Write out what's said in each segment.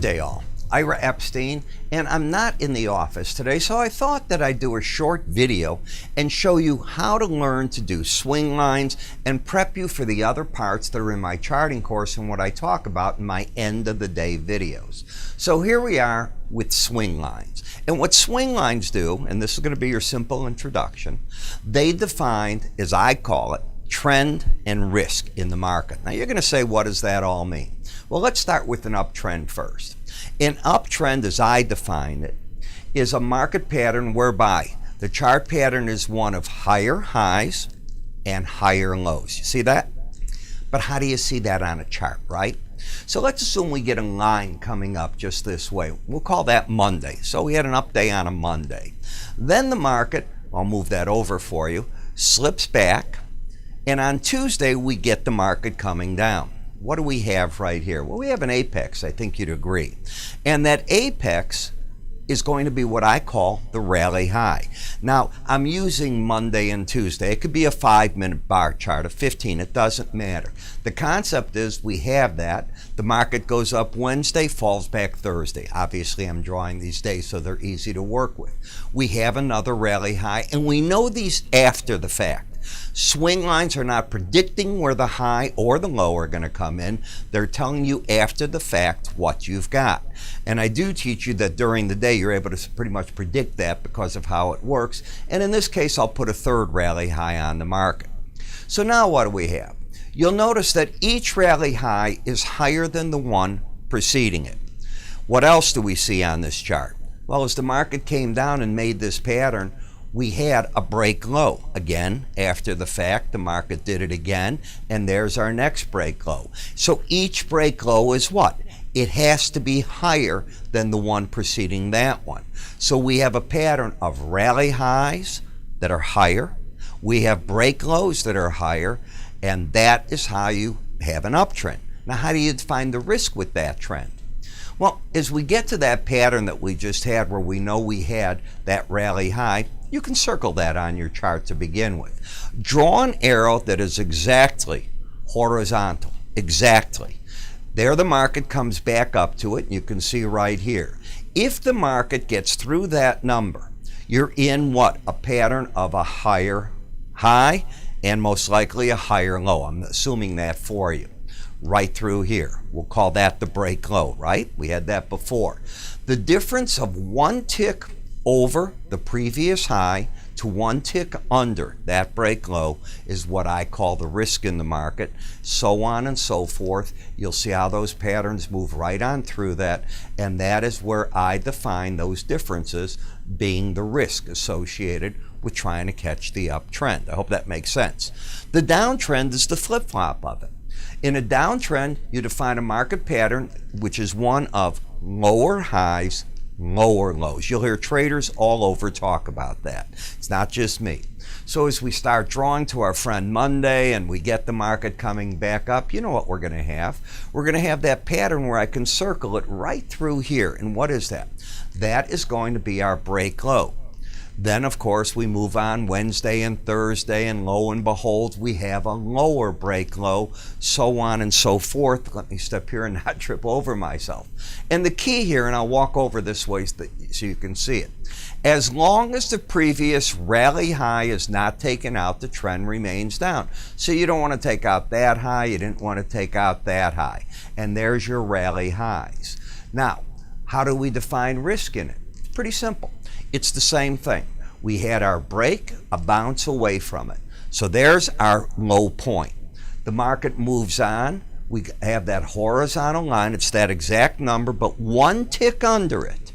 day all. Ira Epstein, and I'm not in the office today, so I thought that I'd do a short video and show you how to learn to do swing lines and prep you for the other parts that are in my charting course and what I talk about in my end of the day videos. So here we are with swing lines. And what swing lines do, and this is going to be your simple introduction, they define, as I call it, trend and risk in the market. Now you're going to say, what does that all mean? Well, let's start with an uptrend first. An uptrend, as I define it, is a market pattern whereby the chart pattern is one of higher highs and higher lows. You see that? But how do you see that on a chart, right? So let's assume we get a line coming up just this way. We'll call that Monday. So we had an up day on a Monday. Then the market, I'll move that over for you, slips back. And on Tuesday, we get the market coming down. What do we have right here? Well, we have an apex, I think you'd agree. And that apex is going to be what I call the rally high. Now, I'm using Monday and Tuesday. It could be a 5-minute bar chart, a 15, it doesn't matter. The concept is we have that. The market goes up Wednesday, falls back Thursday. Obviously, I'm drawing these days so they're easy to work with. We have another rally high, and we know these after the fact. Swing lines are not predicting where the high or the low are going to come in. They're telling you after the fact what you've got. And I do teach you that during the day you're able to pretty much predict that because of how it works. And in this case, I'll put a third rally high on the market. So now what do we have? You'll notice that each rally high is higher than the one preceding it. What else do we see on this chart? Well, as the market came down and made this pattern, we had a break low. Again, after the fact, the market did it again, and there's our next break low. So each break low is what? It has to be higher than the one preceding that one. So we have a pattern of rally highs that are higher. We have break lows that are higher, and that is how you have an uptrend. Now, how do you define the risk with that trend? Well, as we get to that pattern that we just had where we know we had that rally high, you can circle that on your chart to begin with. Draw an arrow that is exactly horizontal, exactly. There the market comes back up to it, and you can see right here. If the market gets through that number, you're in what? A pattern of a higher high and most likely a higher low. I'm assuming that for you. Right through here. We'll call that the break low, right? We had that before. The difference of one tick over the previous high to one tick under that break low is what I call the risk in the market, so on and so forth. You'll see how those patterns move right on through that, and that is where I define those differences being the risk associated with trying to catch the uptrend. I hope that makes sense. The downtrend is the flip-flop of it. In a downtrend, you define a market pattern which is one of lower highs, lower lows. You'll hear traders all over talk about that. It's not just me. So as we start drawing to our friend Monday and we get the market coming back up, you know what we're going to have? We're going to have that pattern where I can circle it right through here. And what is that? That is going to be our break low. Then, of course, we move on Wednesday and Thursday, and lo and behold, we have a lower break low, so on and so forth. Let me step here and not trip over myself. And the key here, and I'll walk over this way so you can see it. As long as the previous rally high is not taken out, the trend remains down. So you don't want to take out that high, you didn't want to take out that high. And there's your rally highs. Now, how do we define risk in it? It's pretty simple. It's the same thing. We had our break, a bounce away from it. So there's our low point. The market moves on. We have that horizontal line. It's that exact number, but one tick under it.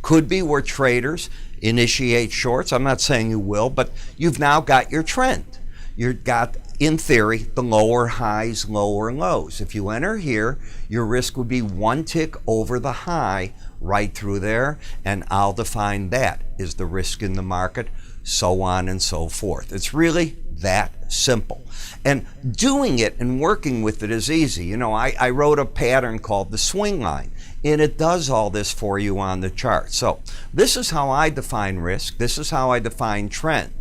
Could be where traders initiate shorts. I'm not saying you will, but you've now got your trend. You've got, in theory, the lower highs, lower lows. If you enter here, your risk would be one tick over the high right through there, and I'll define that as the risk in the market, so on and so forth. It's really that simple. And doing it and working with it is easy. You know, I wrote a pattern called the swing line, and it does all this for you on the chart. So this is how I define risk. This is how I define trend.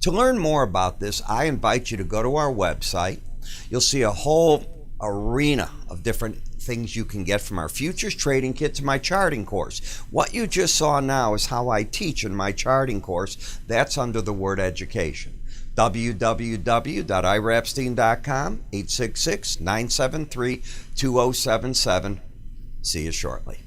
To learn more about this, I invite you to go to our website. You'll see a whole arena of different things you can get from our futures trading kit to my charting course. What you just saw now is how I teach in my charting course. That's under the word education. www.iraepstein.com, 866-973-2077. See you shortly.